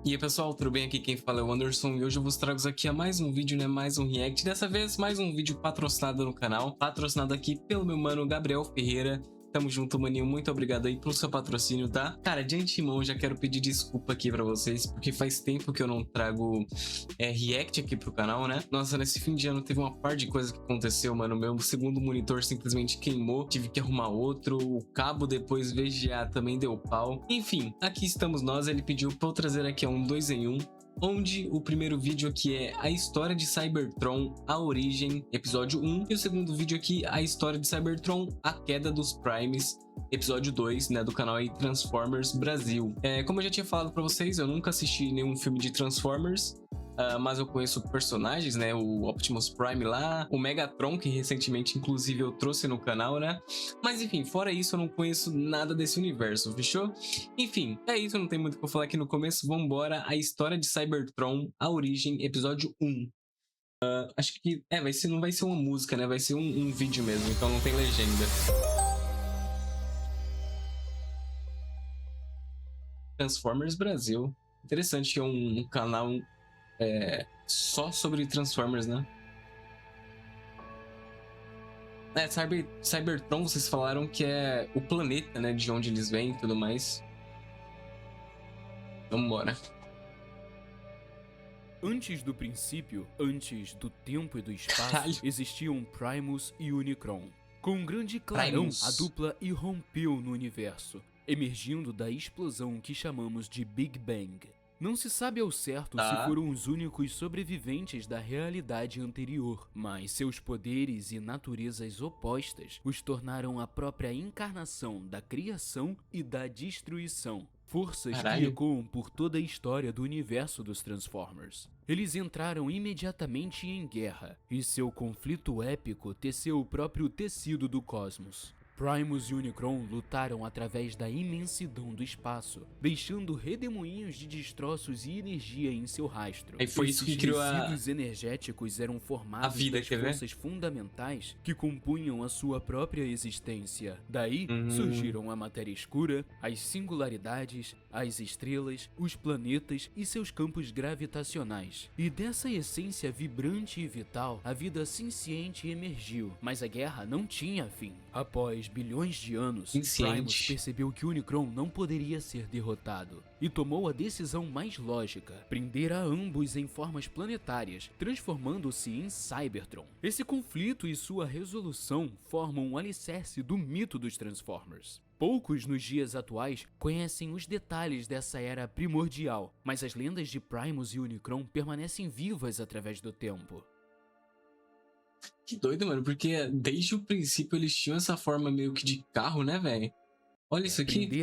E aí pessoal, tudo bem? Aqui quem fala é o Anderson e hoje eu vos trago aqui a mais um vídeo, né? Mais um react. Dessa vez, mais um vídeo patrocinado no canal. Patrocinado aqui pelo meu mano Gabriel Ferreira. Tamo junto, maninho. Muito obrigado aí pelo seu patrocínio, tá? Cara, de antemão, já quero pedir desculpa aqui pra vocês, porque faz tempo que eu não trago react aqui pro canal, né? Nossa, nesse fim de ano teve uma par de coisas que aconteceu, mano. Meu segundo monitor simplesmente queimou, tive que arrumar outro. O cabo depois VGA também deu pau. Enfim, aqui estamos nós. Ele pediu pra eu trazer aqui um 2 em 1. Onde o primeiro vídeo aqui é a história de Cybertron, a origem, episódio 1, e o segundo vídeo aqui, a história de Cybertron, a queda dos Primes, episódio 2, né, do canal aí Transformers Brasil. Como eu já tinha falado pra vocês, eu nunca assisti nenhum filme de Transformers, mas eu conheço personagens, né, o Optimus Prime lá, o Megatron, que recentemente, inclusive, eu trouxe no canal, né, mas enfim, fora isso, eu não conheço nada desse universo, fechou? Enfim, é isso, não tem muito o que eu falar aqui no começo, vambora, a história de Cybertron, a origem, episódio 1. Acho que, não vai ser uma música, né, vai ser um vídeo mesmo, então não tem legenda. Transformers Brasil, interessante que é um canal só sobre Transformers, né? Cybertron, vocês falaram que é o planeta, né? De onde eles vêm e tudo mais. Vambora. Antes do princípio, antes do tempo e do espaço, Caralho. existiam Primus e Unicron. Com um grande clarão, Primus. a dupla irrompeu no universo, emergindo da explosão que chamamos de Big Bang. Não se sabe ao certo se foram os únicos sobreviventes da realidade anterior, mas seus poderes e naturezas opostas os tornaram a própria encarnação da criação e da destruição. Forças que ecoam por toda a história do universo dos Transformers. Eles entraram imediatamente em guerra, e seu conflito épico teceu o próprio tecido do cosmos. Primus e Unicron lutaram através da imensidão do espaço, deixando redemoinhos de destroços e energia em seu rastro. E foi isso que criou tecidos energéticos eram formados das forças fundamentais que compunham a sua própria existência. Daí surgiram a matéria escura, as singularidades, as estrelas, os planetas e seus campos gravitacionais. E dessa essência vibrante e vital, a vida senciente emergiu. Mas a guerra não tinha fim. Após bilhões de anos, Primus percebeu que Unicron não poderia ser derrotado e tomou a decisão mais lógica: prender a ambos em formas planetárias, transformando-se em Cybertron. Esse conflito e sua resolução formam um alicerce do mito dos Transformers. Poucos nos dias atuais conhecem os detalhes dessa era primordial, mas as lendas de Primus e Unicron permanecem vivas através do tempo. Que doido, mano, porque desde o princípio eles tinham essa forma meio que de carro, né, velho? Olha isso aqui.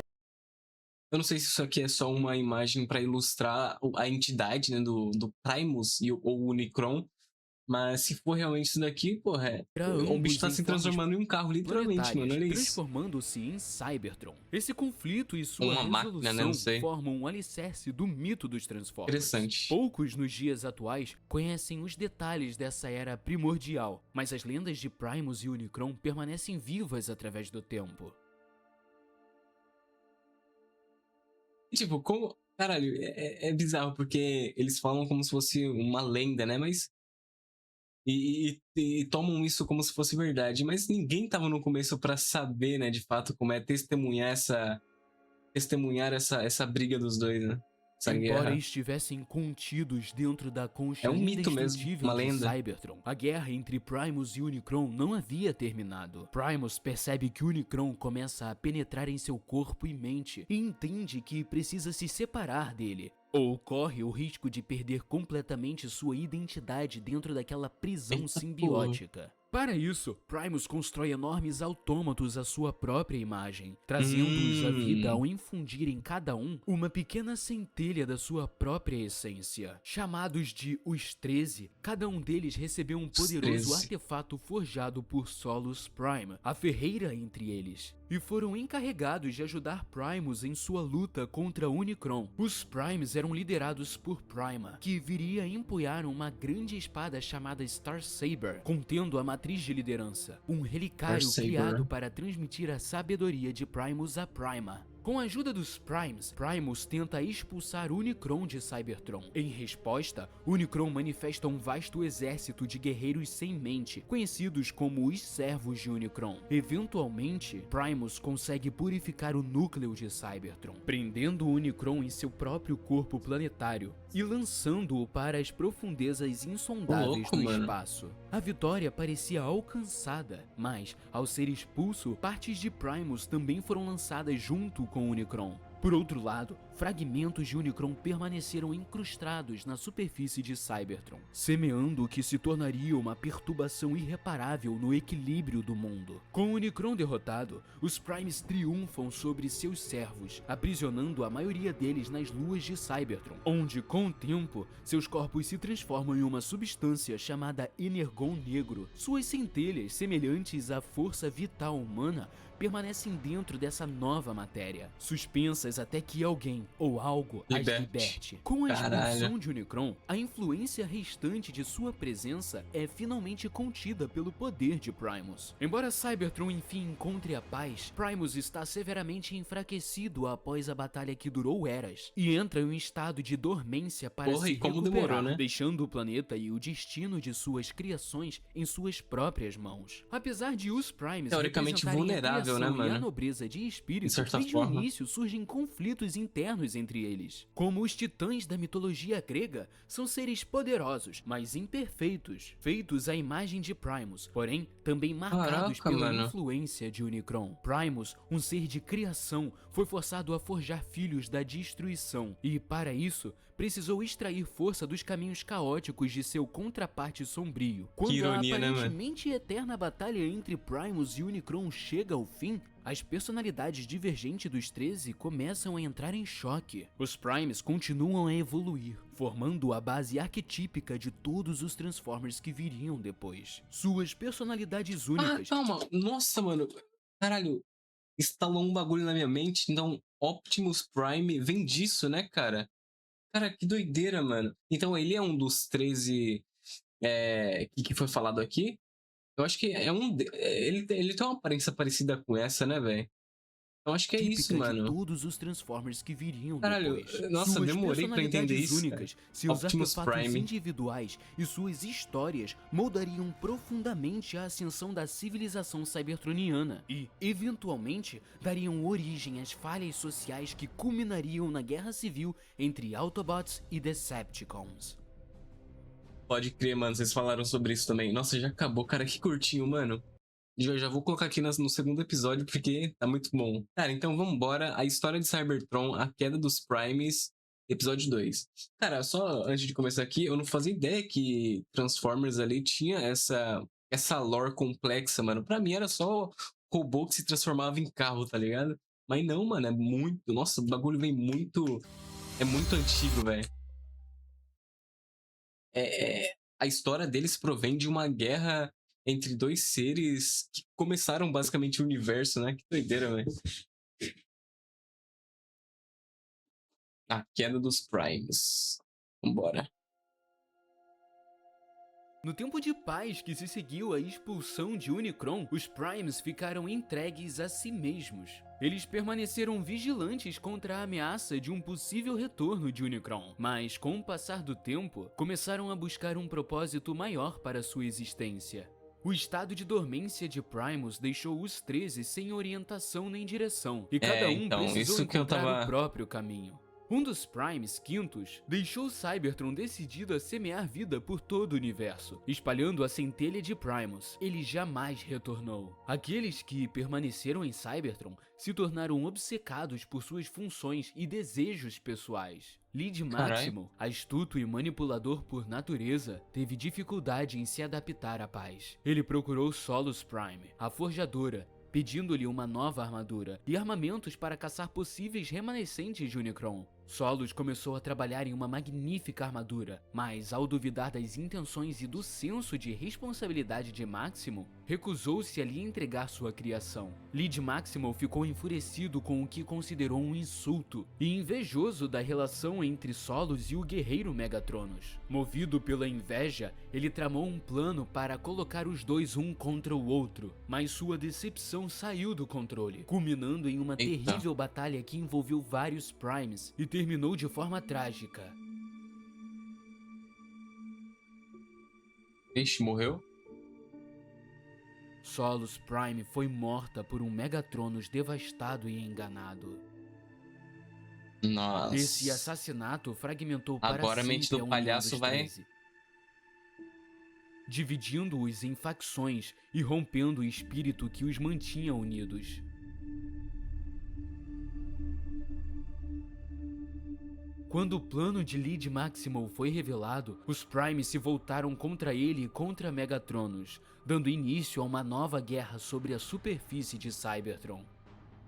Eu não sei se isso aqui é só uma imagem pra ilustrar a entidade, né, do Primus ou Unicron. Mas se for realmente isso daqui, porra, o bicho tá se transformando em um carro, literalmente, mano, olha isso. Transformando-se em Cybertron. Esse conflito e sua resolução máquina, né? Não sei. Formam um alicerce do mito dos Transformers. Interessante. Poucos nos dias atuais conhecem os detalhes dessa era primordial, mas as lendas de Primus e Unicron permanecem vivas através do tempo. Tipo, como... Caralho, é bizarro, porque eles falam como se fosse uma lenda, né? Mas... E tomam isso como se fosse verdade, mas ninguém tava no começo pra saber, né, de fato, como é testemunhar essa briga dos dois, né? Embora estivessem contidos dentro da concha mito mesmo, uma lenda. Cybertron, a guerra entre Primus e Unicron não havia terminado. Primus percebe que Unicron começa a penetrar em seu corpo e mente e entende que precisa se separar dele, ou corre o risco de perder completamente sua identidade dentro daquela prisão simbiótica. Para isso, Primus constrói enormes autômatos à sua própria imagem, trazendo-os à vida ao infundir em cada um uma pequena centelha da sua própria essência. Chamados de os 13, cada um deles recebeu um poderoso artefato forjado por Solus Prime, a ferreira entre eles, e foram encarregados de ajudar Primus em sua luta contra Unicron. Os Primes eram liderados por Prima, que viria a empunhar uma grande espada chamada Star Saber, contendo a matriz de liderança, um relicário criado para transmitir a sabedoria de Primus a Prima. Com a ajuda dos Primes, Primus tenta expulsar Unicron de Cybertron. Em resposta, Unicron manifesta um vasto exército de guerreiros sem mente, conhecidos como os Servos de Unicron. Eventualmente, Primus consegue purificar o núcleo de Cybertron, prendendo o Unicron em seu próprio corpo planetário e lançando-o para as profundezas insondáveis do espaço. A vitória parecia alcançada, mas, ao ser expulso, partes de Primus também foram lançadas junto com Unicron. Por outro lado, fragmentos de Unicron permaneceram incrustados na superfície de Cybertron, semeando o que se tornaria uma perturbação irreparável no equilíbrio do mundo. Com o Unicron derrotado, os Primes triunfam sobre seus servos, aprisionando a maioria deles nas luas de Cybertron, onde, com o tempo, seus corpos se transformam em uma substância chamada Energon Negro. Suas centelhas, semelhantes à força vital humana, permanecem dentro dessa nova matéria, suspensas até que alguém ou algo as liberte. Com a expulsão de Unicron, a influência restante de sua presença é finalmente contida pelo poder de Primus. Embora Cybertron enfim encontre a paz, Primus está severamente enfraquecido após a batalha que durou eras e entra em um estado de dormência para se recuperar, deixando o planeta e o destino de suas criações em suas próprias mãos. Apesar de os Primes teoricamente vulnerável, né, mano? E a nobreza de espírito, desde o início surgem conflitos internos entre eles. Como os titãs da mitologia grega, são seres poderosos, mas imperfeitos, feitos à imagem de Primus, porém também marcados pela influência de Unicron. Primus, um ser de criação, foi forçado a forjar filhos da destruição e, para isso, precisou extrair força dos caminhos caóticos de seu contraparte sombrio. Quando ironia, a aparentemente eterna batalha entre Primus e Unicron chega ao fim, as personalidades divergentes dos 13 começam a entrar em choque. Os Primes continuam a evoluir, formando a base arquetípica de todos os Transformers que viriam depois. Suas personalidades únicas... calma. Nossa, mano. Caralho. Instalou um bagulho na minha mente. Então, Optimus Prime vem disso, né, cara? Cara, que doideira, mano. Então, ele é um dos 13 que foi falado aqui? Eu acho que é ele tem uma aparência parecida com essa, né, velho? Eu acho que é isso, mano. De todos os Transformers que viriam depois. Nossa, suas demorei pra entender isso. Únicas, seus artefatos individuais e suas histórias moldariam profundamente a ascensão da civilização cybertroniana e, eventualmente, dariam origem às falhas sociais que culminariam na guerra civil entre Autobots e Decepticons. Pode crer, mano, vocês falaram sobre isso também. Nossa, já acabou, cara, que curtinho, mano. Eu já vou colocar aqui no segundo episódio, porque tá muito bom. Cara, então vambora. A história de Cybertron, a queda dos Primes, episódio 2. Cara, só antes de começar aqui, eu não fazia ideia que Transformers ali tinha essa lore complexa, mano. Pra mim era só robô que se transformava em carro, tá ligado? Mas não, mano, é muito... Nossa, o bagulho vem muito... É muito antigo, velho. A história deles provém de uma guerra entre dois seres que começaram basicamente o universo, né? Que doideira, velho. A queda dos Primes. Vambora. No tempo de paz que se seguiu à expulsão de Unicron, os Primes ficaram entregues a si mesmos. Eles permaneceram vigilantes contra a ameaça de um possível retorno de Unicron, mas com o passar do tempo, começaram a buscar um propósito maior para sua existência. O estado de dormência de Primus deixou os 13 sem orientação nem direção, e cada um precisou encontrar o próprio caminho. Um dos Primes, Quintus, deixou Cybertron decidido a semear vida por todo o universo, espalhando a centelha de Primus. Ele jamais retornou. Aqueles que permaneceram em Cybertron se tornaram obcecados por suas funções e desejos pessoais. Lid Máximo, astuto e manipulador por natureza, teve dificuldade em se adaptar à paz. Ele procurou Solus Prime, a forjadora, pedindo-lhe uma nova armadura e armamentos para caçar possíveis remanescentes de Unicron. Solus começou a trabalhar em uma magnífica armadura, mas ao duvidar das intenções e do senso de responsabilidade de Máximo, recusou-se a lhe entregar sua criação. Lid Máximo ficou enfurecido com o que considerou um insulto e invejoso da relação entre Solus e o guerreiro Megatronus. Movido pela inveja, ele tramou um plano para colocar os dois um contra o outro, mas sua decepção saiu do controle, culminando em uma terrível batalha que envolveu vários Primes e terminou de forma trágica. Ixi, morreu? Solus Prime foi morta por um Megatronus devastado e enganado. Nossa. Esse assassinato fragmentou para Agora a sempre mente do União palhaço dos vai... 13, dividindo-os em facções e rompendo o espírito que os mantinha unidos. Quando o plano de Lid Maximo foi revelado, os Primes se voltaram contra ele e contra Megatronus, dando início a uma nova guerra sobre a superfície de Cybertron.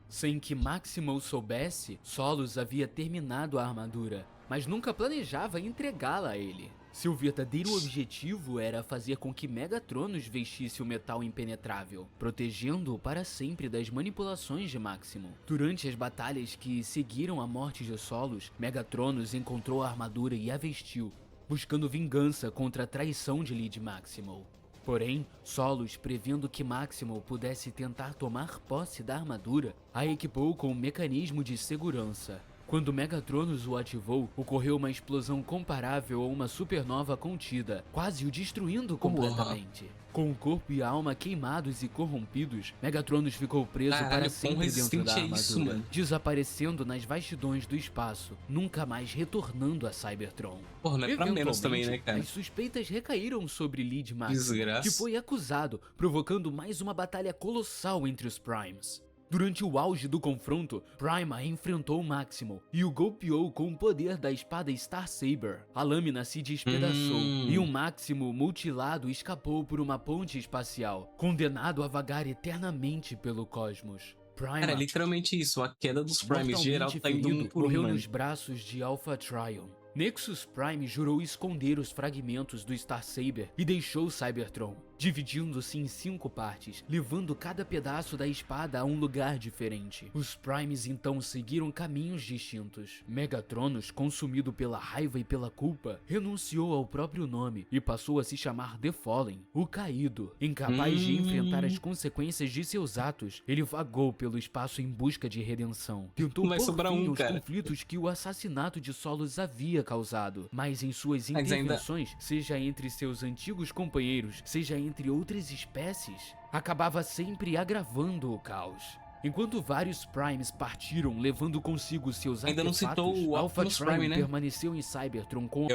Sem que Maximo soubesse, Solus havia terminado a armadura, mas nunca planejava entregá-la a ele. Seu verdadeiro objetivo era fazer com que Megatronus vestisse o metal impenetrável, protegendo-o para sempre das manipulações de Máximo. Durante as batalhas que seguiram a morte de Solus, Megatronus encontrou a armadura e a vestiu, buscando vingança contra a traição de Lid Maximo. Porém, Solus, prevendo que Máximo pudesse tentar tomar posse da armadura, a equipou com um mecanismo de segurança. Quando Megatronus o ativou, ocorreu uma explosão comparável a uma supernova contida, quase o destruindo completamente. Com o corpo e a alma queimados e corrompidos, Megatronus ficou preso para sempre dentro da armadura, desaparecendo nas vastidões do espaço, nunca mais retornando a Cybertron. Porra, não é pra menos também, né, cara? As suspeitas recaíram sobre Lid Maximo, Desgraça. que foi acusado, provocando mais uma batalha colossal entre os Primes. Durante o auge do confronto, Prima enfrentou Máximo e o golpeou com o poder da espada Star Saber. A lâmina se despedaçou e o Máximo mutilado escapou por uma ponte espacial, condenado a vagar eternamente pelo cosmos. Prima, Cara, é literalmente isso, a queda dos Primes geral tá indo um por um, morreu mano. nos braços de Alpha Trion. Nexus Prime jurou esconder os fragmentos do Star Saber e deixou Cybertron, dividindo-se em 5 partes, levando cada pedaço da espada a um lugar diferente. Os Primes então seguiram caminhos distintos. Megatronus, consumido pela raiva e pela culpa, renunciou ao próprio nome e passou a se chamar The Fallen, o Caído. Incapaz de enfrentar as consequências de seus atos, ele vagou pelo espaço em busca de redenção. Tentou Vai pôr sobrar fim um, aos cara. conflitos que o assassinato de Solus havia causado, mas em suas intervenções, seja entre seus antigos companheiros, seja entre outras espécies, acabava sempre agravando o caos. Enquanto vários Primes partiram levando consigo seus Ainda não artefatos, citou o Alpha Optimus Trion Prime, né? permaneceu em Cybertron com...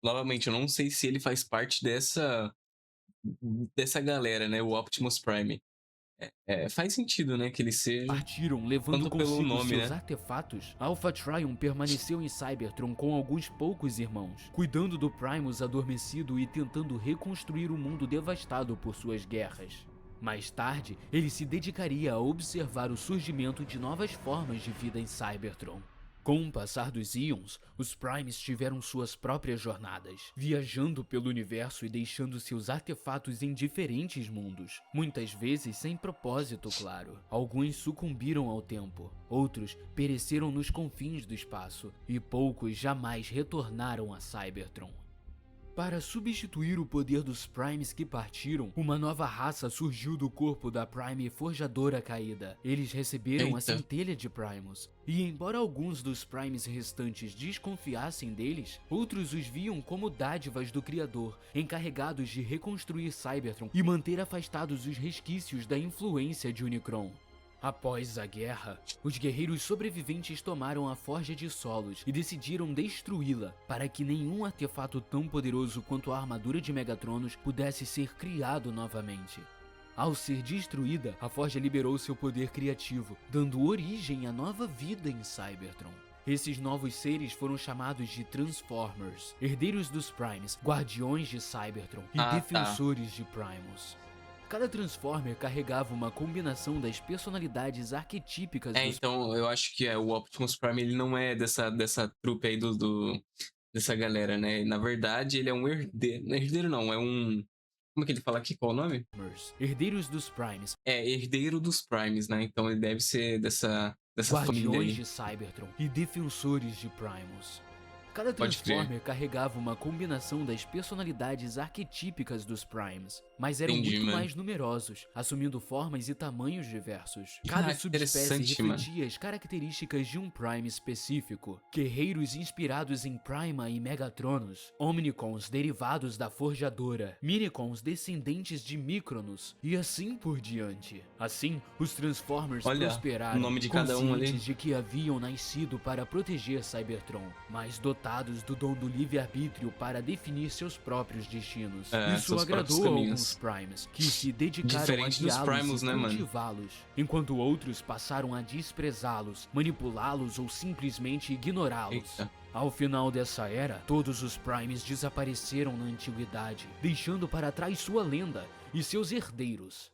Novamente, eu não sei se ele faz parte dessa galera, né? O Optimus Prime. Faz sentido, né? Que ele seja... Partiram levando tanto pelo consigo nome, seus né? artefatos. Alpha Trion permaneceu em Cybertron com alguns poucos irmãos, cuidando do Primus adormecido e tentando reconstruir o mundo devastado por suas guerras. Mais tarde, ele se dedicaria a observar o surgimento de novas formas de vida em Cybertron. Com o passar dos íons, os Primes tiveram suas próprias jornadas, viajando pelo universo e deixando seus artefatos em diferentes mundos, muitas vezes sem propósito claro. Alguns sucumbiram ao tempo, outros pereceram nos confins do espaço, e poucos jamais retornaram a Cybertron. Para substituir o poder dos Primes que partiram, uma nova raça surgiu do corpo da Prime Forjadora Caída. Eles receberam a centelha de Primus, e embora alguns dos Primes restantes desconfiassem deles, outros os viam como dádivas do Criador, encarregados de reconstruir Cybertron e manter afastados os resquícios da influência de Unicron. Após a guerra, os guerreiros sobreviventes tomaram a Forja de Solus e decidiram destruí-la para que nenhum artefato tão poderoso quanto a armadura de Megatronus pudesse ser criado novamente. Ao ser destruída, a Forja liberou seu poder criativo, dando origem a nova vida em Cybertron. Esses novos seres foram chamados de Transformers, herdeiros dos Primes, guardiões de Cybertron e defensores de Primus. Cada Transformer carregava uma combinação das personalidades arquetípicas dos Então eu acho que o Optimus Prime ele não é dessa trupe aí dessa galera, né? Na verdade, ele é um herdeiro. Não é herdeiro, não, é um. Como é que ele fala aqui? Qual o nome? Transformers, herdeiros dos Primes, Herdeiro dos Primes, né? Então ele deve ser dessa família guardiões aí. de Cybertron e defensores de Primus. Cada Pode crer. Transformer carregava uma combinação das personalidades arquetípicas dos Primes, mas eram Entendi, muito mano. mais numerosos, assumindo formas e tamanhos diversos. Cada subespécie interessante, mano. refletia as características de um Prime específico. Guerreiros inspirados em Prima e Megatronus, Omnicons derivados da Forjadora, Minicons descendentes de Micronus, e assim por diante. Assim, os Transformers Olha, prosperaram, o nome de cada um ali. conscientes de que haviam nascido para proteger Cybertron, mas dotados do dom do livre-arbítrio para definir seus próprios destinos. Isso seus agradou próprios a caminhos. alguns Primes, que se dedicaram Diferente a dos guiá-los Primus, e né, mano? cultivá-los, enquanto outros passaram a desprezá-los, manipulá-los ou simplesmente ignorá-los. Eita. Ao final dessa era, todos os Primes desapareceram na antiguidade, deixando para trás sua lenda e seus herdeiros.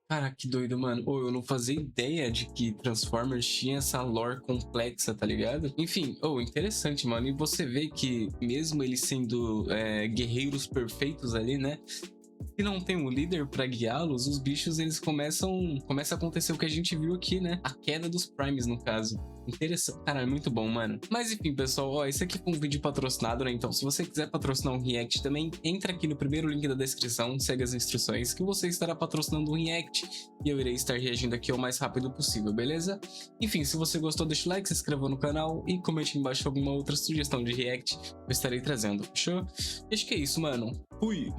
Cara, que doido, mano. Eu não fazia ideia de que Transformers tinha essa lore complexa, tá ligado? Enfim, interessante, mano. E você vê que mesmo eles sendo guerreiros perfeitos ali, né? Se não tem um líder pra guiá-los, os bichos eles começa a acontecer o que a gente viu aqui, né? A queda dos Primes, no caso. Interessante. Cara, é muito bom, mano. Mas enfim, pessoal, esse aqui foi um vídeo patrocinado, né? Então, se você quiser patrocinar um react também, entra aqui no primeiro link da descrição, segue as instruções que você estará patrocinando um react e eu irei estar reagindo aqui o mais rápido possível, beleza? Enfim, se você gostou, deixa o like, se inscreva no canal e comente embaixo alguma outra sugestão de react que eu estarei trazendo, fechou? Acho que é isso, mano. Fui!